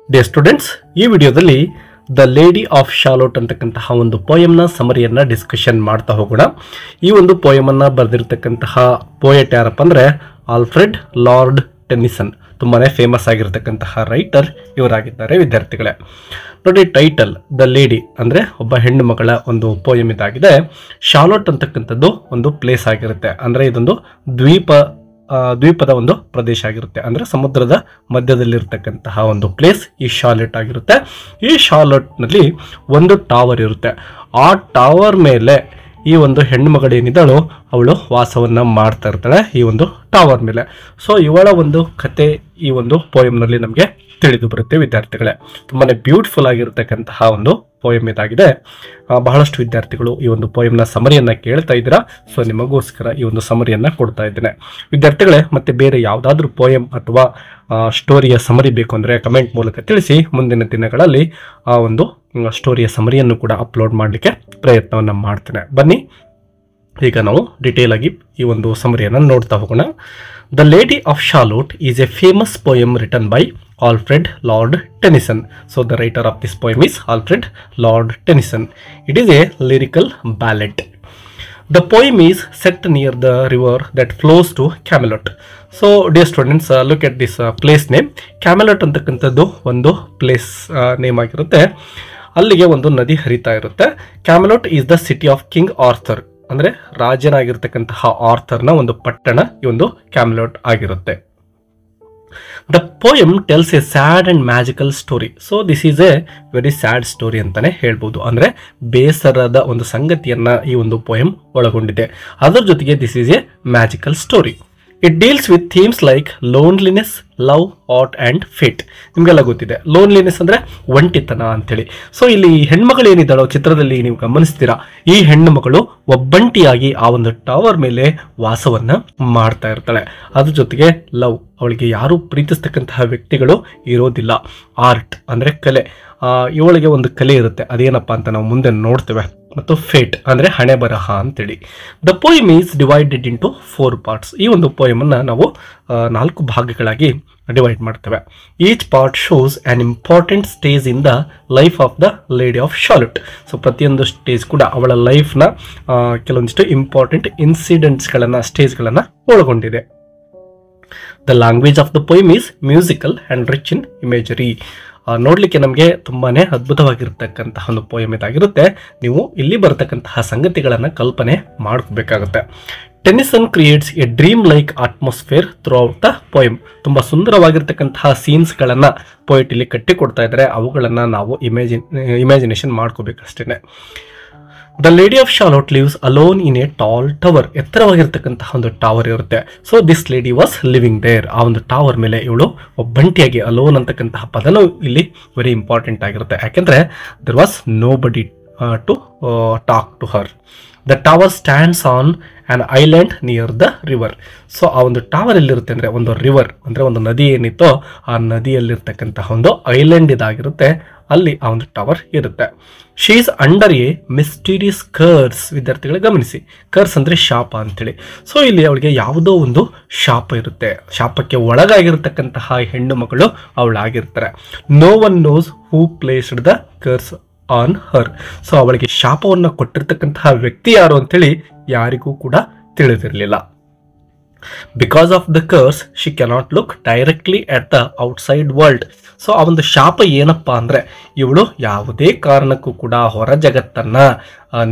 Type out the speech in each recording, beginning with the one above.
Dear students, ಈ ವಿಡಿಯೋದಲ್ಲಿ the lady of ಶಾರ್ಲೋಟ್ ಅಂತಕ್ಕಂತಹ ಒಂದು ಪೋಯಮ್ನ ಸಮರಿಯನ್ನು ಡಿಸ್ಕಷನ್ ಮಾಡ್ತಾ ಹೋಗೋಣ. ಈ ಒಂದು ಪೋಯಮನ್ನು ಬರೆದಿರ್ತಕ್ಕಂತಹ ಪೋಯೆಟ್ ಯಾರಪ್ಪ ಅಂದರೆ ಆಲ್ಫ್ರೆಡ್ ಲಾರ್ಡ್ ಟೆನ್ನಿಸನ್. ತುಂಬಾ ಫೇಮಸ್ ಆಗಿರ್ತಕ್ಕಂತಹ ರೈಟರ್ ಇವರಾಗಿದ್ದಾರೆ ವಿದ್ಯಾರ್ಥಿಗಳೇ. ನೋಡಿ, ಟೈಟಲ್ ದ ಲೇಡಿ ಅಂದರೆ ಒಬ್ಬ ಹೆಣ್ಣು ಮಗಳ ಒಂದು ಪೋಯಮ್ ಇದಾಗಿದೆ. ಶಾರ್ಲೋಟ್ ಅಂತಕ್ಕಂಥದ್ದು ಒಂದು ಪ್ಲೇಸ್ ಆಗಿರುತ್ತೆ, ಅಂದರೆ ಇದೊಂದು ದ್ವೀಪದ ಒಂದು ಪ್ರದೇಶ ಆಗಿರುತ್ತೆ, ಅಂದರೆ ಸಮುದ್ರದ ಮಧ್ಯದಲ್ಲಿರ್ತಕ್ಕಂತಹ ಒಂದು ಪ್ಲೇಸ್ ಈ ಶಾರ್ಲೋಟ್ ಆಗಿರುತ್ತೆ. ಈ ಶಾರ್ಲೋಟ್ನಲ್ಲಿ ಒಂದು ಟವರ್ ಇರುತ್ತೆ. ಆ ಟವರ್ ಮೇಲೆ ಈ ಒಂದು ಹೆಣ್ಣು ಮಗಳೇನಿದ್ದಾಳೋ ಅವಳು ವಾಸವನ್ನು ಮಾಡ್ತಾ ಇರ್ತಾಳೆ ಈ ಒಂದು ಟವರ್ ಮೇಲೆ. ಸೊ ಇವಳ ಒಂದು ಕತೆ ಈ ಒಂದು ಪೋಯಮ್ನಲ್ಲಿ ನಮಗೆ ತಿಳಿದು ಬರುತ್ತೆ ವಿದ್ಯಾರ್ಥಿಗಳೇ. ತುಂಬಾ ಬ್ಯೂಟಿಫುಲ್ ಆಗಿರ್ತಕ್ಕಂತಹ ಒಂದು ಪೋಯಮ್ ಇದಾಗಿದೆ. ಬಹಳಷ್ಟು ವಿದ್ಯಾರ್ಥಿಗಳು ಈ ಒಂದು ಪೋಯಮ್ನ ಸಮರಿಯನ್ನು ಕೇಳ್ತಾ ಇದ್ದೀರಾ. ಸೊ ನಿಮಗೋಸ್ಕರ ಈ ಒಂದು ಸಮರಿಯನ್ನು ಕೊಡ್ತಾ ಇದ್ದೇನೆ ವಿದ್ಯಾರ್ಥಿಗಳೇ. ಮತ್ತೆ ಬೇರೆ ಯಾವುದಾದ್ರೂ ಪೋಯಮ್ ಅಥವಾ ಸ್ಟೋರಿಯ ಸಮರಿ ಬೇಕು ಅಂದರೆ ಕಮೆಂಟ್ ಮೂಲಕ ತಿಳಿಸಿ. ಮುಂದಿನ ದಿನಗಳಲ್ಲಿ ಆ ಒಂದು ಸ್ಟೋರಿಯ ಸಮರಿಯನ್ನು ಕೂಡ ಅಪ್ಲೋಡ್ ಮಾಡಲಿಕ್ಕೆ ಪ್ರಯತ್ನವನ್ನು ಮಾಡ್ತೇನೆ. ಬನ್ನಿ, ಈಗ ನಾವು ಡೀಟೇಲ್ ಆಗಿ ಈ ಒಂದು ಸಮರಿಯನ್ನು ನೋಡ್ತಾ ಹೋಗೋಣ. The lady of Shalott is a famous poem written by Alfred Lord Tennyson. So the writer of this poem is Alfred Lord Tennyson. It is a lyrical ballad. The poem is set near the river that flows to Camelot. So dear students, look at this place name. Camelot ಅಂತಕ್ಕಂಥದ್ದು ಒಂದು place name ಆಗಿರುತ್ತೆ. ಅಲ್ಲಿಗೆ ಒಂದು ನದಿ ಹರಿತಾ ಇರುತ್ತೆ. Camelot is the city of King Arthur. ಅಂದರೆ ರಾಜನಾಗಿರ್ತಕ್ಕಂತಹ ಆರ್ಥರ್ನ ಒಂದು ಪಟ್ಟಣ ಈ ಒಂದು ಕ್ಯಾಮೆಲಾಟ್ ಆಗಿರುತ್ತೆ. The poem tells a sad and magical story. So this is a very sad story ಅಂತಾನೆ ಹೇಳ್ಬೋದು. ಅಂದರೆ ಬೇಸರದ ಒಂದು ಸಂಗತಿಯನ್ನ ಈ ಒಂದು ಪೋಯಮ್ ಒಳಗೊಂಡಿದೆ. ಅದರ ಜೊತೆಗೆ this is A magical story. It deals with themes like loneliness, love, art and fate. ನಿಮಗೆಲ್ಲ ಗೊತ್ತಿದೆ ಲೋನ್ಲಿನೆಸ್ ಅಂದರೆ ಒಂಟಿತನ ಅಂತೇಳಿ. ಸೊ ಇಲ್ಲಿ ಹೆಣ್ಮಗಳು ಏನಿದ್ದಾಳೋ ಚಿತ್ರದಲ್ಲಿ ನೀವು ಗಮನಿಸ್ತೀರಾ, ಈ ಹೆಣ್ಣು ಮಗಳು ಒಬ್ಬಂಟಿಯಾಗಿ ಆ ಒಂದು ಟವರ್ ಮೇಲೆ ವಾಸವನ್ನ ಮಾಡ್ತಾ ಇರ್ತಾಳೆ. ಅದ್ರ ಜೊತೆಗೆ ಲವ್, ಅವಳಿಗೆ ಯಾರು ಪ್ರೀತಿಸ್ತಕ್ಕಂತಹ ವ್ಯಕ್ತಿಗಳು ಇರೋದಿಲ್ಲ. ಆರ್ಟ್ ಅಂದರೆ ಕಲೆ, ಇವಳಿಗೆ ಒಂದು ಕಲೆ ಇರುತ್ತೆ, ಅದೇನಪ್ಪ ಅಂತ ನಾವು ಮುಂದೆ ನೋಡ್ತೇವೆ. ಮತ್ತು ಫೇಟ್ ಅಂದರೆ ಹಣೆ ಬರಹ ಅಂತೇಳಿ. The poem is divided into 4 parts. ಈ ಒಂದು ಪೋಯಮನ್ನು ನಾವು 4 ಭಾಗಗಳಾಗಿ ಡಿವೈಡ್ ಮಾಡ್ತೇವೆ. Each part shows an important stage in the life of the lady of Shalott. So ಪ್ರತಿಯೊಂದು ಸ್ಟೇಜ್ ಕೂಡ ಅವಳ ಲೈಫ್ನ ಕೆಲವೊಂದಿಷ್ಟು ಇಂಪಾರ್ಟೆಂಟ್ ಇನ್ಸಿಡೆಂಟ್ಸ್ಗಳನ್ನು, ಸ್ಟೇಜ್ಗಳನ್ನು ಒಳಗೊಂಡಿದೆ. The language of the poem is musical and rich in imagery. ನೋಡಲಿಕ್ಕೆ ನಮಗೆ ತುಂಬಾ ಅದ್ಭುತವಾಗಿರ್ತಕ್ಕಂತಹ ಒಂದು ಪೋಯಮ್ ಇದಾಗಿರುತ್ತೆ. ನೀವು ಇಲ್ಲಿ ಬರತಕ್ಕಂತಹ ಸಂಗತಿಗಳನ್ನು ಕಲ್ಪನೆ ಮಾಡ್ಕೋಬೇಕಾಗುತ್ತೆ. Tennyson creates a dream like atmosphere throughout the poem. ತುಂಬ ಸುಂದರವಾಗಿರ್ತಕ್ಕಂತಹ ಸೀನ್ಸ್ಗಳನ್ನು ಪೋಯೆಟ್ ಇಲ್ಲಿ ಕಟ್ಟಿಕೊಡ್ತಾ ಇದ್ದಾರೆ. ಅವುಗಳನ್ನು ನಾವು ಇಮ್ಯಾಜಿನೇಷನ್ ಮಾಡ್ಕೋಬೇಕಷ್ಟೇ. The lady of Shalott lives alone in a tall tower. ಎತ್ತರವಾಗಿರ್ತಕ್ಕಂತಹ ಒಂದು ಟವರ್ ಇರುತ್ತೆ. So this lady was living there. ಆ ಒಂದು ಟವರ್ ಮೇಲೆ ಇವಳು ಒಬ್ಬಂಟಿಯಾಗಿ, ಅಲೋನ್ ಅಂತಕ್ಕಂತಹ ಪದನೂ ಇಲ್ಲಿ ವೆರಿ ಇಂಪಾರ್ಟೆಂಟ್ ಆಗಿರುತ್ತೆ. ಯಾಕೆಂದರೆ there was nobody to talk to her. The tower stands on an island near the river. So ಆ ಒಂದು ಟವರ್ ಎಲ್ಲಿರುತ್ತೆ ಅಂದರೆ ಒಂದು ರಿವರ್ ಅಂದರೆ ಒಂದು ನದಿ ಏನಿತ್ತೋ ಆ ನದಿಯಲ್ಲಿರ್ತಕ್ಕಂತಹ ಒಂದು ಐಲ್ಯಾಂಡ್ ಇದಾಗಿರುತ್ತೆ. ಅಲ್ಲಿ ಆ ಒಂದು ಟವರ್ ಇರುತ್ತೆ. She is under a mysterious curse. ವಿದ್ಯಾರ್ಥಿಗಳು ಗಮನಿಸಿ, ಕರ್ಸ್ ಅಂದರೆ ಶಾಪ ಅಂತೇಳಿ. ಸೊ ಇಲ್ಲಿ ಅವಳಿಗೆ ಯಾವುದೋ ಒಂದು ಶಾಪ ಇರುತ್ತೆ. ಶಾಪಕ್ಕೆ ಒಳಗಾಗಿರ್ತಕ್ಕಂತಹ ಹೆಣ್ಣು ಮಗಳು ಅವಳಾಗಿರ್ತಾರೆ. No one knows who placed the curse on her. So ಅವಳಿಗೆ ಶಾಪವನ್ನು ಕೊಟ್ಟಿರ್ತಕ್ಕಂತಹ ವ್ಯಕ್ತಿ ಯಾರು ಅಂತೇಳಿ ಯಾರಿಗೂ ಕೂಡ ತಿಳಿದಿರಲಿಲ್ಲ. Because of the curse she cannot look directly at the outside world. So ಆ ಒಂದು ಶಾಪ ಏನಪ್ಪ ಅಂದರೆ ಇವಳು ಯಾವುದೇ ಕಾರಣಕ್ಕೂ ಕೂಡ ಹೊರ ಜಗತ್ತನ್ನು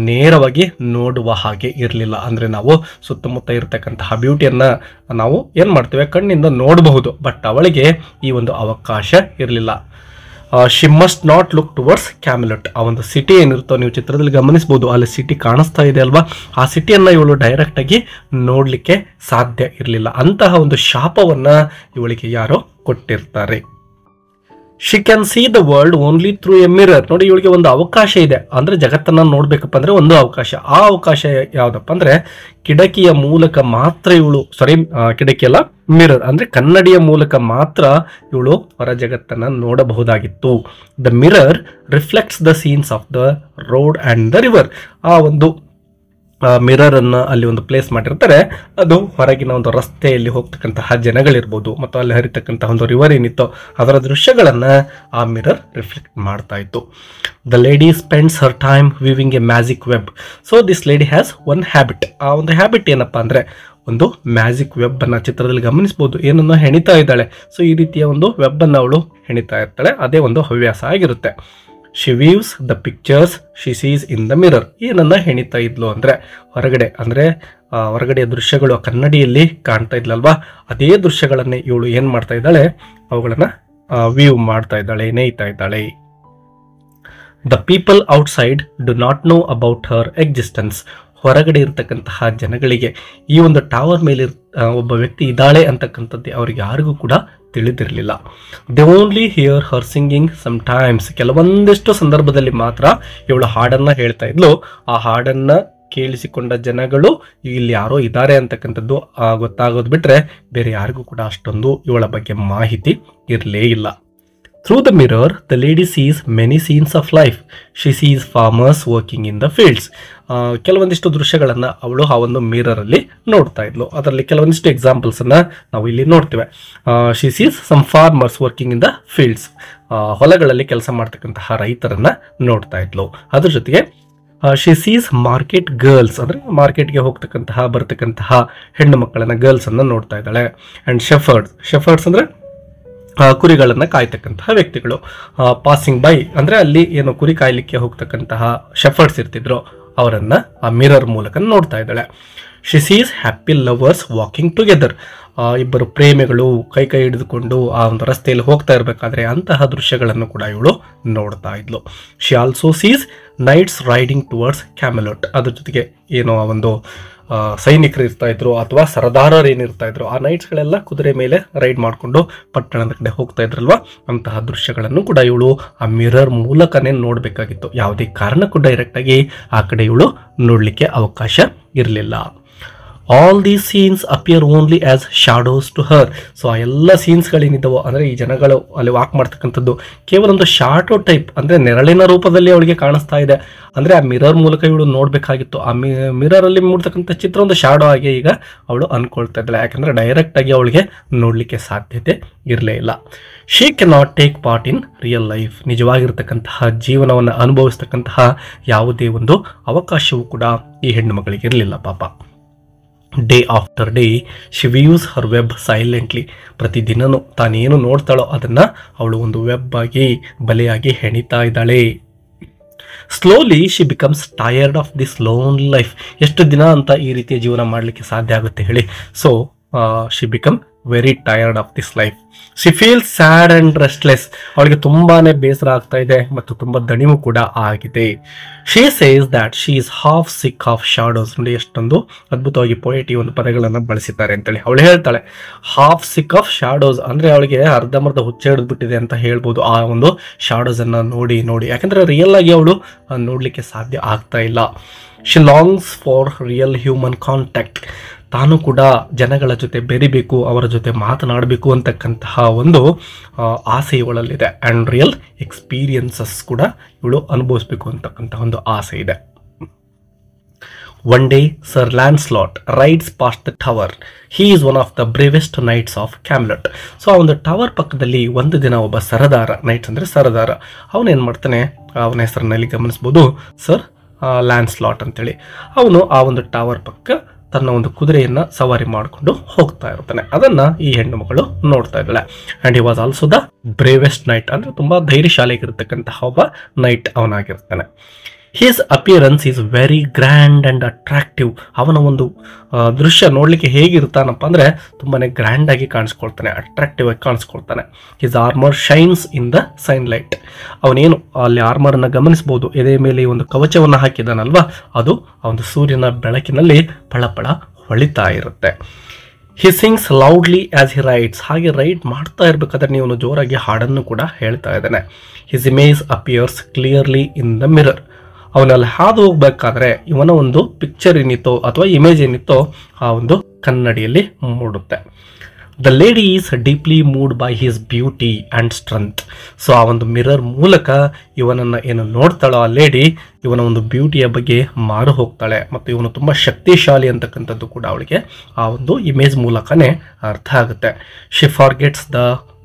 ನೇರವಾಗಿ ನೋಡುವ ಹಾಗೆ ಇರಲಿಲ್ಲ. ಅಂದರೆ ನಾವು ಸುತ್ತಮುತ್ತ ಇರತಕ್ಕಂತಹ ಬ್ಯೂಟಿಯನ್ನು ನಾವು ಏನು ಮಾಡ್ತೇವೆ, ಕಣ್ಣಿಂದ ನೋಡಬಹುದು. ಬಟ್ ಅವಳಿಗೆ ಈ ಒಂದು ಅವಕಾಶ ಇರಲಿಲ್ಲ. She must not look towards Camelot. ಆ ಒಂದು ಸಿಟಿ ಏನಿರುತ್ತೋ ನೀವು ಚಿತ್ರದಲ್ಲಿ ಗಮನಿಸ್ಬೋದು, ಅಲ್ಲಿ ಸಿಟಿ ಕಾಣಿಸ್ತಾ ಇದೆ ಅಲ್ವಾ, ಆ ಸಿಟಿಯನ್ನು ಇವಳು ಡೈರೆಕ್ಟಾಗಿ ನೋಡಲಿಕ್ಕೆ ಸಾಧ್ಯ ಇರಲಿಲ್ಲ. ಅಂತಹ ಒಂದು ಶಾಪವನ್ನು ಇವಳಿಗೆ ಯಾರೋ ಕೊಟ್ಟಿರ್ತಾರೆ. She can see the world only through A mirror. ನೋಡಿ, ಇವಳಿಗೆ ಒಂದು ಅವಕಾಶ ಇದೆ, ಅಂದರೆ ಜಗತ್ತನ್ನು ನೋಡಬೇಕಪ್ಪ ಅಂದರೆ ಒಂದು ಅವಕಾಶ. ಆ ಅವಕಾಶ ಯಾವುದಪ್ಪ ಅಂದರೆ ಕಿಟಕಿಯ ಮೂಲಕ ಮಾತ್ರ ಇವಳು, ಕಿಟಕಿ ಅಲ್ಲ, ಮಿರರ್ ಅಂದರೆ ಕನ್ನಡಿಯ ಮೂಲಕ ಮಾತ್ರ ಇವಳು ಹೊರ ಜಗತ್ತನ್ನು ನೋಡಬಹುದಾಗಿತ್ತು. The mirror reflects the scenes of the road and the river. ಆ ಒಂದು ಮಿರರ್ ಅನ್ನು ಅಲ್ಲಿ ಒಂದು ಪ್ಲೇಸ್ ಮಾಡಿರ್ತಾರೆ. ಅದು ಹೊರಗಿನ ಒಂದು ರಸ್ತೆಯಲ್ಲಿ ಹೋಗ್ತಕ್ಕಂತಹ ಜನಗಳಿರ್ಬೋದು ಮತ್ತು ಅಲ್ಲಿ ಹರಿತಕ್ಕಂತಹ ಒಂದು ರಿವರ್ ಏನಿತ್ತು ಅದರ ದೃಶ್ಯಗಳನ್ನ ಆ ಮಿರರ್ ರಿಫ್ಲೆಕ್ಟ್ ಮಾಡ್ತಾ ಇತ್ತು. The lady spends Har time viewing A magic web. So this lady has one habit. ಆ ಒಂದು ಹ್ಯಾಬಿಟ್ ಏನಪ್ಪಾ ಅಂದ್ರೆ ಒಂದು ಮ್ಯಾಜಿಕ್ ವೆಬ್ ಅನ್ನ ಚಿತ್ರದಲ್ಲಿ ಗಮನಿಸಬಹುದು, ಏನನ್ನ ಹೆಣಿತಾ ಇದ್ದಾಳೆ. ಸೊ ಈ ರೀತಿಯ ಒಂದು ವೆಬ್ ಅನ್ನು ಅವಳು ಹೆಣಿತಾ ಇರ್ತಾಳೆ, ಅದೇ ಒಂದು ಹವ್ಯಾಸ ಆಗಿರುತ್ತೆ. She weaves the pictures she sees in the mirror. ಏನನ್ನ ಹೆಣಿತಾ ಇದ್ಲು ಅಂದ್ರೆ ಹೊರಗಡೆ ಅಂದ್ರೆ ಹೊರಗಡೆಯ ದೃಶ್ಯಗಳು ಕನ್ನಡಿಯಲ್ಲಿ ಕಾಣ್ತಾ ಇದ್ಲಲ್ವಾ, ಅದೇ ದೃಶ್ಯಗಳನ್ನೇ ಇವಳು ಏನ್ ಮಾಡ್ತಾ ಇದ್ದಾಳೆ, ಅವುಗಳನ್ನ ವ್ಯೂ ಮಾಡ್ತಾ ಇದ್ದಾಳೆ, ನೇಯ್ತಾ ಇದ್ದಾಳೆ. The people outside do not know about her existence. ಹೊರಗಡೆ ಇರತಕ್ಕಂತಹ ಜನಗಳಿಗೆ ಈ ಒಂದು ಟವರ್ ಮೇಲೆ ಒಬ್ಬ ವ್ಯಕ್ತಿ ಇದ್ದಾಳೆ ಅಂತಕ್ಕಂಥದ್ದು ಅವ್ರಿಗೆ ಯಾರಿಗೂ ಕೂಡ ತಿಳಿದಿರಲಿಲ್ಲ. They only hear her singing sometimes. ಕೆಲವೊಂದಿಷ್ಟು ಸಂದರ್ಭದಲ್ಲಿ ಮಾತ್ರ ಇವಳು ಹಾಡನ್ನ ಹೇಳ್ತಾ ಇದ್ಲು. ಆ ಹಾಡನ್ನ ಕೇಳಿಸಿಕೊಂಡ ಜನಗಳು ಇಲ್ಲಿ ಯಾರೋ ಇದ್ದಾರೆ ಅಂತಕ್ಕಂಥದ್ದು ಗೊತ್ತಾಗೋದು ಬಿಟ್ರೆ ಬೇರೆ ಯಾರಿಗೂ ಕೂಡ ಅಷ್ಟೊಂದು ಇವಳ ಬಗ್ಗೆ ಮಾಹಿತಿ ಇರಲೇ ಇಲ್ಲ. Through the mirror, the lady sees many scenes of life. She sees farmers working in the fields. ಕೆಲವೊಂದಿಷ್ಟು ದೃಶ್ಯಗಳನ್ನು ಅವಳು ಆ ಒಂದು ಮಿರರ್ ಅಲ್ಲಿ ನೋಡ್ತಾ ಇದ್ಲು. ಅದರಲ್ಲಿ ಕೆಲವೊಂದಿಷ್ಟು ಎಕ್ಸಾಂಪಲ್ಸ್ ಅನ್ನ ನಾವು ಇಲ್ಲಿ ನೋಡ್ತೇವೆ. She sees some farmers working in the fields. ಹೊಲಗಳಲ್ಲಿ ಕೆಲಸ ಮಾಡ್ತಕ್ಕಂತಹ ರೈತರನ್ನ ನೋಡ್ತಾ ಇದ್ಲು. ಅದ್ರ ಜೊತೆಗೆ ಶಿ ಸೀಸ್ ಮಾರ್ಕೆಟ್ ಗರ್ಲ್ಸ್, ಅಂದ್ರೆ ಮಾರ್ಕೆಟ್ಗೆ ಹೋಗ್ತಕ್ಕಂತಹ ಬರ್ತಕ್ಕಂತಹ ಹೆಣ್ಣು ಮಕ್ಕಳನ್ನ ಗರ್ಲ್ಸ್ ಅನ್ನ ನೋಡ್ತಾ ಇದ್ದಾಳೆ. ಅಂಡ್ ಶೆಫರ್ಡ್ಸ್ ಅಂದ್ರೆ ಕುರಿಗಳನ್ನು ಕಾಯ್ತಕ್ಕಂತಹ ವ್ಯಕ್ತಿಗಳು. ಪಾಸಿಂಗ್ ಬೈ ಅಂದ್ರೆ ಅಲ್ಲಿ ಏನು ಕುರಿ ಕಾಯ್ಲಿಕ್ಕೆ ಹೋಗ್ತಕ್ಕಂತಹ ಶೆಫರ್ಡ್ಸ್ ಇರ್ತಿದ್ರು ಅವರನ್ನ ಆ ಮಿರರ್ ಮೂಲಕ ನೋಡ್ತಾ ಇದ್ದಾಳೆ. She sees happy lovers walking together. ಇಬ್ಬರು ಪ್ರೇಮಿಗಳು ಕೈ ಹಿಡಿದುಕೊಂಡು ಆ ಒಂದು ರಸ್ತೆಯಲ್ಲಿ ಹೋಗ್ತಾ ಇರಬೇಕಾದ್ರೆ ಅಂತಹ ದೃಶ್ಯಗಳನ್ನು ಕೂಡ ಇವಳು ನೋಡ್ತಾ ಇದ್ಲು. She also sees knights riding towards Camelot. ಅದ್ರ ಜೊತೆಗೆ ಏನೋ ಆ ಒಂದು ಸೈನಿಕರು ಇರ್ತಾ ಇದ್ರು ಅಥವಾ ಸರದಾರರು ಏನಿರ್ತಾ ಇದ್ರು ಆ ನೈಟ್ಸ್ಗಳೆಲ್ಲ ಕುದುರೆ ಮೇಲೆ ರೈಡ್ ಮಾಡಿಕೊಂಡು ಪಟ್ಟಣದ ಕಡೆ ಹೋಗ್ತಾ ಇದ್ರಲ್ವಾ, ಅಂತಹ ದೃಶ್ಯಗಳನ್ನು ಕೂಡ ಇವಳು ಆ ಮಿರರ್ ಮೂಲಕನೇ ನೋಡಬೇಕಾಗಿತ್ತು. ಯಾವುದೇ ಕಾರಣಕ್ಕೂ ಡೈರೆಕ್ಟ್ ಆಗಿ ಆ ಕಡೆ ಇವಳು ನೋಡ್ಲಿಕ್ಕೆ ಅವಕಾಶ ಇರಲಿಲ್ಲ. All these scenes appear only as shadows to her. So ಆ ಎಲ್ಲ ಸೀನ್ಸ್ಗಳೇನಿದ್ದಾವೋ ಅಂದರೆ ಈ ಜನಗಳು ಅಲ್ಲಿ ವಾಕ್ ಮಾಡ್ತಕ್ಕಂಥದ್ದು ಕೇವಲ ಒಂದು ಶಾಡೋ ಟೈಪ್, ಅಂದರೆ ನೆರಳಿನ ರೂಪದಲ್ಲಿ ಅವಳಿಗೆ ಕಾಣಿಸ್ತಾ ಇದೆ. ಅಂದರೆ ಆ ಮಿರರ್ ಮೂಲಕ ಇವಳು ನೋಡಬೇಕಾಗಿತ್ತು. ಆ ಮಿರರ್ ಅಲ್ಲಿ ಮೂಡ್ತಕ್ಕಂಥ ಚಿತ್ರ ಒಂದು ಶಾಡೋ ಆಗಿ ಈಗ ಅವಳು ಅನ್ಕೊಳ್ತಾ ಇದ್ದಾಳೆ. ಯಾಕಂದರೆ ಡೈರೆಕ್ಟ್ ಆಗಿ ಅವಳಿಗೆ ನೋಡಲಿಕ್ಕೆ ಸಾಧ್ಯತೆ ಇರಲೇ ಇಲ್ಲ. She can not take part in real life. ನಿಜವಾಗಿರ್ತಕ್ಕಂತಹ ಜೀವನವನ್ನು ಅನುಭವಿಸ್ತಕ್ಕಂತಹ ಯಾವುದೇ ಒಂದು ಅವಕಾಶವೂ ಕೂಡ ಈ ಹೆಣ್ಣು ಮಗಳಿಗೆ ಇರಲಿಲ್ಲ ಪಾಪ. Day after day she views her web silently. ಪ್ರತಿದಿನನೂ ತಾನೇನು ನೋಡ್ತಾಳೋ ಅದನ್ನು ಅವಳು ಒಂದು ವೆಬ್ ಆಗಿ ಬಲೆಯಾಗಿ ಹೆಣಿತಾ ಇದ್ದಾಳೆ. Slowly she becomes tired of this lone life. ಎಷ್ಟು ದಿನ ಅಂತ ಈ ರೀತಿಯ ಜೀವನ ಮಾಡಲಿಕ್ಕೆ ಸಾಧ್ಯ ಆಗುತ್ತೆ ಹೇಳಿ. So she become very tired of this life. She feels sad and restless. ಅವಳಿಗೆ ತುಂಬಾನೇ ಬೇಸರ ಆಗ್ತಾ ಇದೆ ಮತ್ತು ತುಂಬಾ ದಣಿವು ಕೂಡ ಆಗಿದೆ. She says that she is half sick of shadows. ನೋಡಿ ಎಷ್ಟೊಂದು ಅದ್ಭುತವಾಗಿ ಪೊಯೆಟ್ ಈ ಒಂದು ಪದಗಳನ್ನು ಬಳಸಿದ್ದಾರೆ ಅಂತೇಳಿ. ಅವಳು ಹೇಳ್ತಾಳೆ ಹಾಫ್ ಸಿಕ್ ಆಫ್ ಶಾಡೋಸ್, ಅಂದ್ರೆ ಅವಳಿಗೆ ಅರ್ಧಮರ್ಧ ಹುಚ್ಚ ಹಿಡಿದ್ಬಿಟ್ಟಿದೆ ಅಂತ ಹೇಳ್ಬೋದು ಆ ಒಂದು ಶಾಡೋಸ್ ಅನ್ನ ನೋಡಿ ನೋಡಿ. ಯಾಕಂದ್ರೆ ರಿಯಲ್ ಆಗಿ ಅವಳು ನೋಡ್ಲಿಕ್ಕೆ ಸಾಧ್ಯ ಆಗ್ತಾ ಇಲ್ಲ. She longs for real human contact. ತಾನು ಕೂಡ ಜನಗಳ ಜೊತೆ ಬೆರಿಬೇಕು, ಅವರ ಜೊತೆ ಮಾತನಾಡಬೇಕು ಅಂತಕ್ಕಂತಹ ಒಂದು ಆಸೆ ಇವಳಲ್ಲಿದೆ. ಆ್ಯಂಡ್ ರಿಯಲ್ ಎಕ್ಸ್ಪೀರಿಯನ್ಸಸ್ ಕೂಡ ಇವಳು ಅನುಭವಿಸ್ಬೇಕು ಅಂತಕ್ಕಂತಹ ಒಂದು ಆಸೆ ಇದೆ. One day Sir Lancelot rides past the tower. He is one of the bravest knights of Camelot. So ಆ ಒಂದು ಟವರ್ ಪಕ್ಕದಲ್ಲಿ ಒಂದು ದಿನ ಒಬ್ಬ ಸರದಾರ, ನೈಟ್ಸ್ ಅಂದರೆ ಸರದಾರ, ಅವನೇನು ಮಾಡ್ತಾನೆ, ಅವನ ಹೆಸರಿನಲ್ಲಿ ಗಮನಿಸ್ಬೋದು ಸರ್ ಲ್ಯಾನ್ಸ್ಲಾಟ್ ಅಂತೇಳಿ. ಅವನು ಆ ಒಂದು ಟವರ್ ಪಕ್ಕ ತನ್ನ ಒಂದು ಕುದುರೆಯನ್ನು ಸವಾರಿ ಮಾಡಿಕೊಂಡು ಹೋಗ್ತಾ ಇರ್ತಾನೆ. ಅದನ್ನ ಈ ಹೆಣ್ಣು ಮಗಳು ನೋಡ್ತಾ ಇದ್ದಾಳೆ. And he was also the bravest knight, ಅಂದರೆ ತುಂಬ ಧೈರ್ಯಶಾಲಿಯಾಗಿರ್ತಕ್ಕಂತಹ ಒಬ್ಬ ನೈಟ್ ಅವನಾಗಿರ್ತಾನೆ. His appearance is very grand and attractive. ಅವನ ಒಂದು ದೃಶ್ಯ ನೋಡಲಿಕ್ಕೆ ಹೇಗಿರ್ತಾನಪ್ಪ ಅಂದರೆ ತುಂಬಾ ಗ್ರ್ಯಾಂಡ್ ಆಗಿ ಕಾಣಿಸ್ಕೊಳ್ತಾನೆ, ಅಟ್ರಾಕ್ಟಿವ್ ಆಗಿ ಕಾಣಿಸ್ಕೊಳ್ತಾನೆ. His armour shines in the sunlight. ಅವನೇನು ಅಲ್ಲಿ ಆರ್ಮರನ್ನು ಗಮನಿಸ್ಬೋದು, ಎದೆ ಮೇಲೆ ಈ ಒಂದು ಕವಚವನ್ನು ಹಾಕಿದಾನಲ್ವಾ, ಅದು ಆ ಒಂದು ಸೂರ್ಯನ ಬೆಳಕಿನಲ್ಲಿ ಫಳಫಳ ಹೊಳಿತಾ ಇರುತ್ತೆ. He sings loudly as he rides. ಹಾಗೆ ರೈಡ್ ಮಾಡ್ತಾ ಇರಬೇಕಾದ್ರೆ ನೀವು ಜೋರಾಗಿ ಹಾಡನ್ನು ಕೂಡ ಹೇಳ್ತಾ ಇದ್ದಾನೆ. His image appears clearly in the mirror. ಅವನಲ್ಲಿ ಹಾದು ಹೋಗ್ಬೇಕಾದ್ರೆ ಇವನ ಒಂದು ಪಿಕ್ಚರ್ ಏನಿತ್ತೋ ಅಥವಾ ಇಮೇಜ್ ಏನಿತ್ತೋ ಆ ಒಂದು ಕನ್ನಡಿಯಲ್ಲಿ ಮೂಡುತ್ತೆ. The lady is deeply moved by his beauty and strength. So ಆ ಒಂದು ಮಿರರ್ ಮೂಲಕ ಇವನನ್ನು ಏನು ನೋಡ್ತಾಳೋ ಆ ಲೇಡಿ, ಇವನ ಒಂದು ಬ್ಯೂಟಿಯ ಬಗ್ಗೆ ಮಾರು ಹೋಗ್ತಾಳೆ ಮತ್ತು ಇವನು ತುಂಬ ಶಕ್ತಿಶಾಲಿ ಅಂತಕ್ಕಂಥದ್ದು ಕೂಡ ಅವಳಿಗೆ ಆ ಒಂದು ಇಮೇಜ್ ಮೂಲಕನೇ ಅರ್ಥ ಆಗುತ್ತೆ. She ಫಾರ್ಗೆಟ್ಸ್ the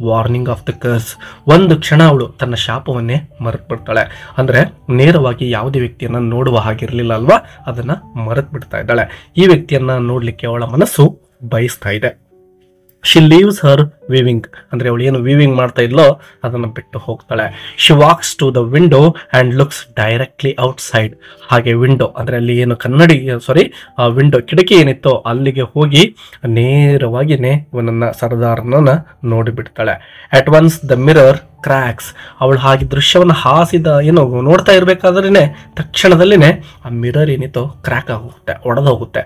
warning of the ಕರ್ಸ್. ಒಂದು ಕ್ಷಣ ಅವಳು ತನ್ನ ಶಾಪವನ್ನೇ ಮರೆತು ಬಿಡ್ತಾಳೆ. ಅಂದರೆ ನೇರವಾಗಿ ಯಾವುದೇ ವ್ಯಕ್ತಿಯನ್ನು ನೋಡುವ ಹಾಗಿರಲಿಲ್ಲ ಅಲ್ವಾ, ಅದನ್ನು ಮರೆತು ಬಿಡ್ತಾ ಇದ್ದಾಳೆ. ಈ ವ್ಯಕ್ತಿಯನ್ನು ನೋಡಲಿಕ್ಕೆ ಅವಳ ಮನಸ್ಸು ಬಯಸ್ತಾ ಇದೆ. ಶಿ ಲೀವ್ಸ್ ಹರ್ ವೀವಿಂಗ್, ಅಂದರೆ ಅವಳು ಏನು ವೀವಿಂಗ್ ಮಾಡ್ತಾ ಇದ್ಲೋ ಅದನ್ನು ಬಿಟ್ಟು ಹೋಗ್ತಾಳೆ. She walks to the window and looks directly outside. ಹಾಗೆ ವಿಂಡೋ ಅಂದರೆ ಅಲ್ಲಿ ಏನು ವಿಂಡೋ ಕಿಟಕಿ ಏನಿತ್ತೋ ಅಲ್ಲಿಗೆ ಹೋಗಿ ನೇರವಾಗಿಯೇ ಇವನನ್ನು ಸರ್ದಾರನನ್ನು ನೋಡಿಬಿಡ್ತಾಳೆ. At once the mirror cracks. ಅವಳು ಹಾಗೆ ದೃಶ್ಯವನ್ನು ನೋಡ್ತಾ ಇರಬೇಕಾದ್ರೇ ತಕ್ಷಣದಲ್ಲಿನೇ ಆ ಮಿರರ್ ಏನಿತ್ತೋ ಕ್ರ್ಯಾಕ್ ಆಗೋಗುತ್ತೆ, ಒಡೆದೋಗುತ್ತೆ.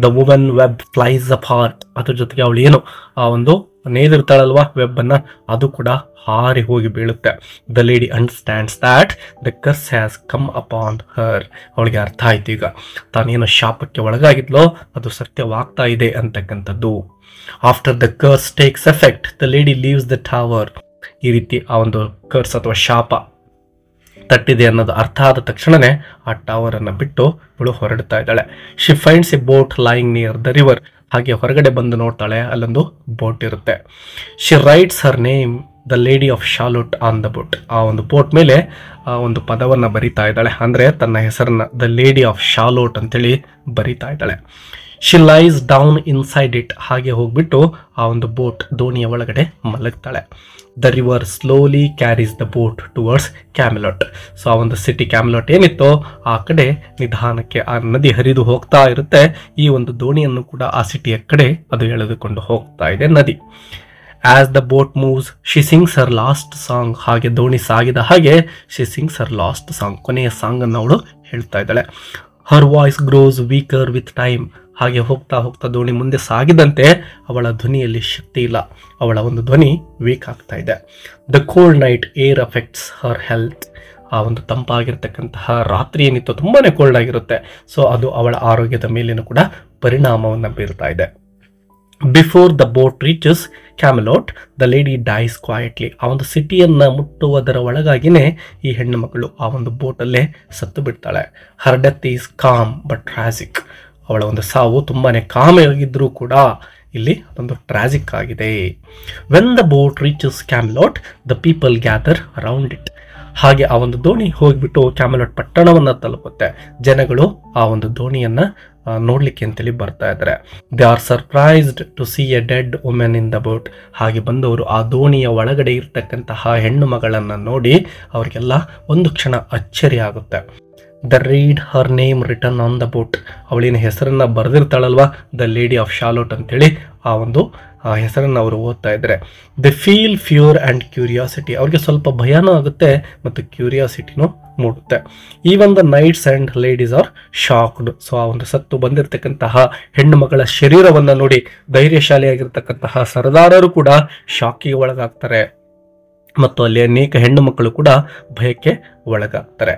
The woman web flies apart. ಅದ್ರ ಜೊತೆಗೆ ಅವಳು ಏನು ಆ ಒಂದು ನೇದಿರ್ತಾಳಲ್ವಾ ವೆಬ್ಬನ್ನು, ಅದು ಕೂಡ ಹಾರಿ ಹೋಗಿ ಬೀಳುತ್ತೆ. The lady understands that the curse has come upon her. ಅವಳಿಗೆ ಅರ್ಥ ಆಯ್ತು ಈಗ ತಾನೇನು ಶಾಪಕ್ಕೆ ಒಳಗಾಗಿದ್ಲೋ ಅದು ಸತ್ಯವಾಗ್ತಾ ಇದೆ ಅಂತಕ್ಕಂಥದ್ದು. After the ಕರ್ಸ್ takes effect the lady leaves the tower. ಈ ರೀತಿ ಆ ಒಂದು ಕರ್ಸ್ ಅಥವಾ ಶಾಪ ತಟ್ಟಿದೆ ಅನ್ನೋದು ಅರ್ಥ ಆದ ತಕ್ಷಣವೇ ಆ ಟವರನ್ನು ಬಿಟ್ಟು ಇವಳು ಹೊರಡ್ತಾ ಇದ್ದಾಳೆ. She finds a boat lying near the river. ಹಾಗೆ ಹೊರಗಡೆ ಬಂದು ನೋಡ್ತಾಳೆ, ಅಲ್ಲೊಂದು ಬೋಟ್ ಇರುತ್ತೆ. She writes her name the lady of Shalott on the boat. ಆ ಒಂದು ಬೋಟ್ ಮೇಲೆ ಆ ಒಂದು ಪದವನ್ನು ಬರಿತಾ ಇದ್ದಾಳೆ, ಅಂದರೆ ತನ್ನ ಹೆಸರನ್ನ ದ ಲೇಡಿ ಆಫ್ ಶಾಲೋಟ್ ಅಂತೇಳಿ ಬರಿತಾ ಇದ್ದಾಳೆ. She lies down inside it. ಹಾಗೆ ಹೋಗ್ಬಿಟ್ಟು ಆ ಒಂದು ಬೋಟ್ ದೋಣಿಯ ಒಳಗಡೆ ಮಲಗ್ತಾಳೆ. The river slowly carries the boat towards Camelot. So ಆ ಒಂದು ಸಿಟಿ ಕ್ಯಾಮೆಲಾಟ್ ಏನಿತ್ತೋ ಆ ಕಡೆ ನಿಧಾನಕ್ಕೆ ಆ ನದಿ ಹರಿದು ಹೋಗ್ತಾ ಇರುತ್ತೆ. ಈ ಒಂದು ದೋಣಿಯನ್ನು ಕೂಡ ಆ ಸಿಟಿಯ ಕಡೆ ಅದು ಎಳೆದುಕೊಂಡು ಹೋಗ್ತಾ ಇದೆ ನದಿ. As the boat moves she sings her last song. ಹಾಗೆ ದೋಣಿ ಸಾಗಿದ ಹಾಗೆ she sings her last song, ಕೊನೆಯ ಸಾಂಗನ್ನು ಅವಳು ಹೇಳ್ತಾ ಇದ್ದಾಳೆ. Her voice grows weaker with time. ಹಾಗೆ ಹೋಗ್ತಾ ಹೋಗ್ತಾ ದೋಣಿ ಮುಂದೆ ಸಾಗಿದಂತೆ ಅವಳ ಧ್ವನಿಯಲ್ಲಿ ಶಕ್ತಿ ಇಲ್ಲ, ಅವಳ ಒಂದು ಧ್ವನಿ ವೀಕ್ ಆಗ್ತಾ ಇದೆ. The cold night air affects Har health. ಆ ಒಂದು ತಂಪಾಗಿರ್ತಕ್ಕಂತಹ ರಾತ್ರಿ ಏನಿತ್ತು ತುಂಬಾ ಕೋಲ್ಡ್ ಆಗಿರುತ್ತೆ. ಸೊ ಅದು ಅವಳ ಆರೋಗ್ಯದ ಮೇಲೇನೂ ಕೂಡ ಪರಿಣಾಮವನ್ನು ಬೀರ್ತಾ ಇದೆ. Before the boat reaches Camelot the lady dies quietly. ಆ ಒಂದು ಸಿಟಿಯನ್ನು ಮುಟ್ಟುವುದರ ಒಳಗಾಗಿನೇ ಈ ಹೆಣ್ಣು ಮಗಳು ಆ ಒಂದು ಬೋಟಲ್ಲೇ ಸತ್ತು ಬಿಡ್ತಾಳೆ. Her death is calm but tragic. ಅವಳ ಒಂದು ಸಾವು ತುಂಬಾ ಕಾಮಿಯಾಗಿದ್ದರೂ ಕೂಡ ಇಲ್ಲಿ ಅದೊಂದು ಟ್ರಾಜಿಕ್ ಆಗಿದೆ. When the boat reaches Camelot the people gather around it. ಹಾಗೆ ಆ ಒಂದು ದೋಣಿ ಹೋಗಿಬಿಟ್ಟು ಕ್ಯಾಮೆಲಾಟ್ ಪಟ್ಟಣವನ್ನು ತಲುಪುತ್ತೆ. ಜನಗಳು ಆ ಒಂದು ದೋಣಿಯನ್ನು ನೋಡಲಿಕ್ಕೆ ಅಂತೇಳಿ ಬರ್ತಾ ಇದ್ದಾರೆ. They are surprised to see a dead women in the boat. ಹಾಗೆ ಬಂದವರು ಆ ದೋಣಿಯ ಒಳಗಡೆ ಇರ್ತಕ್ಕಂತಹ ಹೆಣ್ಣು ಮಗಳನ್ನು ನೋಡಿ ಅವರಿಗೆಲ್ಲ ಒಂದು ಕ್ಷಣ ಅಚ್ಚರಿ ಆಗುತ್ತೆ. They read her name written on the boat. ಅವಳಿನ ಹೆಸರನ್ನು ಬರೆದಿರ್ತಾಳಲ್ವ ದ ಲೇಡಿ ಆಫ್ ಶಾಲೋಟ್ ಅಂತೇಳಿ, ಆ ಒಂದು ಹೆಸರನ್ನು ಅವರು ಓದ್ತಾ ಇದ್ದಾರೆ. They feel fear and curiosity. ಅವ್ರಿಗೆ ಸ್ವಲ್ಪ ಭಯನೂ ಆಗುತ್ತೆ ಮತ್ತು ಕ್ಯೂರಿಯಾಸಿಟಿನೂ ಮೂಡುತ್ತೆ. Even the knights and ladies are shocked. So ಆ ಒಂದು ಸತ್ತು ಬಂದಿರತಕ್ಕಂತಹ ಹೆಣ್ಣು ಮಗಳ ಶರೀರವನ್ನು ನೋಡಿ ಧೈರ್ಯಶಾಲಿಯಾಗಿರ್ತಕ್ಕಂತಹ ಸರದಾರರು ಕೂಡ ಶಾಕಿಗೆ ಒಳಗಾಗ್ತಾರೆ ಮತ್ತು ಅಲ್ಲಿ ಅನೇಕ ಹೆಣ್ಣು ಮಕ್ಕಳು ಕೂಡ ಭಯಕ್ಕೆ ಒಳಗಾಗ್ತಾರೆ.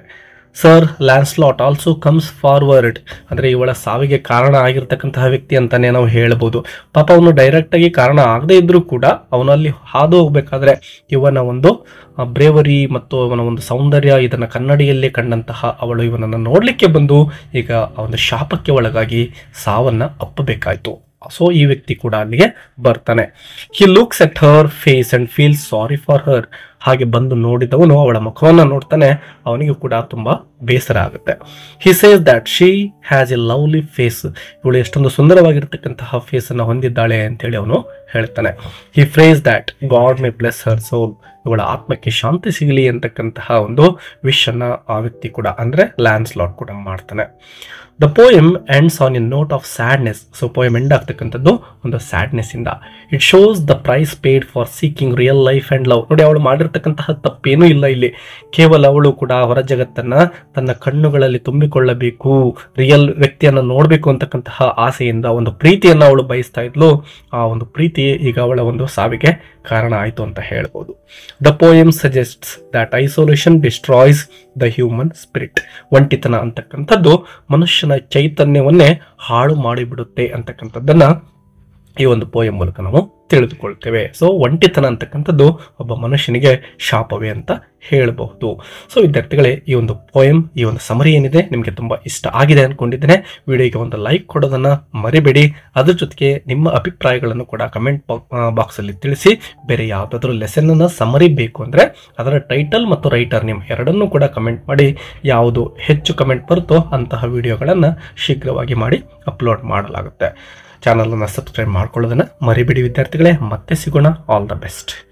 Sir Lancelot also comes forward. ಅಂದರೆ ಇವಳ ಸಾವಿಗೆ ಕಾರಣ ಆಗಿರ್ತಕ್ಕಂತಹ ವ್ಯಕ್ತಿ ಅಂತಲೇ ನಾವು ಹೇಳ್ಬೋದು. ಪಾಪ ಅವನು ಡೈರೆಕ್ಟಾಗಿ ಕಾರಣ ಆಗದೇ ಇದ್ದರೂ ಕೂಡ ಅವನಲ್ಲಿ ಹಾದು ಹೋಗಬೇಕಾದ್ರೆ ಇವನ ಒಂದು ಬ್ರೇವರಿ ಮತ್ತು ಅವನ ಒಂದು ಸೌಂದರ್ಯ ಇದನ್ನು ಕನ್ನಡಿಯಲ್ಲೇ ಕಂಡಂತಹ ಅವಳು ಇವನನ್ನು ನೋಡಲಿಕ್ಕೆ ಬಂದು ಈಗ ಅವನ ಶಾಪಕ್ಕೆ ಒಳಗಾಗಿ ಸಾವನ್ನು ಅಪ್ಪಬೇಕಾಯಿತು. ಸೊ ಈ ವ್ಯಕ್ತಿ ಕೂಡ ಅಲ್ಲಿಗೆ ಬರ್ತಾನೆ. He looks at her face and feel sorry for her. ಹಾಗೆ ಬಂದು ನೋಡಿದವನು ಅವಳ ಮುಖವನ್ನು ನೋಡ್ತಾನೆ, ಅವನಿಗೂ ಕೂಡ ತುಂಬಾ ಬೇಸರ ಆಗುತ್ತೆ. He says that she has a lovely face. ಇವಳು ಎಷ್ಟೊಂದು ಸುಂದರವಾಗಿರ್ತಕ್ಕಂತಹ ಫೇಸನ್ನು ಹೊಂದಿದ್ದಾಳೆ ಅಂತೇಳಿ ಅವನು ಹೇಳ್ತಾನೆ. He prays that God may bless her soul. ಇವಳ ಆತ್ಮಕ್ಕೆ ಶಾಂತಿ ಸಿಗಲಿ ಅಂತಕ್ಕಂತಹ ಒಂದು ವಿಶನ್ನು ಆ ವ್ಯಕ್ತಿ ಕೂಡ ಅಂದರೆ ಲ್ಯಾನ್ಸ್ಲಾಟ್ ಕೂಡ ಮಾಡ್ತಾನೆ. The poem ends on a note of sadness. So poem end ಆಗ್ತಕ್ಕಂಥದ್ದು ಒಂದು ಸ್ಯಾಡ್ನೆಸ್ ಇಂದ. It shows the price paid for seeking real life and love. ನೋಡಿ ಅವಳು ಮಾಡಿರ್ತಕ್ಕಂತಹ ತಪ್ಪೇನೂ ಇಲ್ಲ ಇಲ್ಲಿ. ಕೇವಲ ಅವಳು ಕೂಡ ಹೊರ ಜಗತ್ತನ್ನು ತನ್ನ ಕಣ್ಣುಗಳಲ್ಲಿ ತುಂಬಿಕೊಳ್ಳಬೇಕು, ರಿಯಲ್ ವ್ಯಕ್ತಿಯನ್ನು ನೋಡಬೇಕು ಅಂತಕ್ಕಂತಹ ಆಸೆಯಿಂದ ಒಂದು ಪ್ರೀತಿಯನ್ನು ಅವಳು ಬಯಸ್ತಾ ಇದ್ಲು. ಆ ಒಂದು ಪ್ರೀತಿ ಈಗ ಅವಳ ಒಂದು ಸಾವಿಗೆ ಕಾರಣ ಆಯಿತು ಅಂತ ಹೇಳ್ಬೋದು. The poem suggests that isolation destroys the human spirit. ಒಂಟಿತನ ಅಂತಕ್ಕಂಥದ್ದು ಮನುಷ್ಯನ ಚೈತನ್ಯವನ್ನೇ ಹಾಳು ಮಾಡಿಬಿಡುತ್ತೆ ಅಂತಕ್ಕಂಥದ್ದನ್ನು ಈ ಒಂದು ಪೋಯಂ ಮೂಲಕ ನಾವು ತಿಳಿದುಕೊಳ್ತೇವೆ. ಸೊ ಒಂಟಿತನ ಅಂತಕ್ಕಂಥದ್ದು ಒಬ್ಬ ಮನುಷ್ಯನಿಗೆ ಶಾಪವೇ ಅಂತ ಹೇಳಬಹುದು. ಸೊ ವಿದ್ಯಾರ್ಥಿಗಳೇ, ಈ ಒಂದು ಪೋಯಂ, ಈ ಒಂದು ಸಮರಿ ಏನಿದೆ ನಿಮಗೆ ತುಂಬ ಇಷ್ಟ ಆಗಿದೆ ಅಂದ್ಕೊಂಡಿದ್ದೇನೆ. ವಿಡಿಯೋಗೆ ಒಂದು ಲೈಕ್ ಕೊಡೋದನ್ನು ಮರಿಬೇಡಿ. ಅದ್ರ ಜೊತೆಗೆ ನಿಮ್ಮ ಅಭಿಪ್ರಾಯಗಳನ್ನು ಕೂಡ ಕಮೆಂಟ್ ಬಾಕ್ಸಲ್ಲಿ ತಿಳಿಸಿ. ಬೇರೆ ಯಾವುದಾದ್ರೂ ಲೆಸನ್ನ ಸಮರಿ ಬೇಕು ಅಂದರೆ ಅದರ ಟೈಟಲ್ ಮತ್ತು ರೈಟರ್ ನೇಮ್ ಎರಡನ್ನೂ ಕೂಡ ಕಮೆಂಟ್ ಮಾಡಿ. ಯಾವುದು ಹೆಚ್ಚು ಕಮೆಂಟ್ ಬರುತ್ತೋ ಅಂತಹ ವಿಡಿಯೋಗಳನ್ನು ಶೀಘ್ರವಾಗಿ ಮಾಡಿ ಅಪ್ಲೋಡ್ ಮಾಡಲಾಗುತ್ತೆ. ಚಾನಲನ್ನು ಸಬ್ಸ್ಕ್ರೈಬ್ ಮಾಡ್ಕೊಳ್ಳೋದನ್ನು ಮರಿಬೇಡಿ ವಿದ್ಯಾರ್ಥಿಗಳೇ. ಮತ್ತೆ ಸಿಗೋಣ. All the best.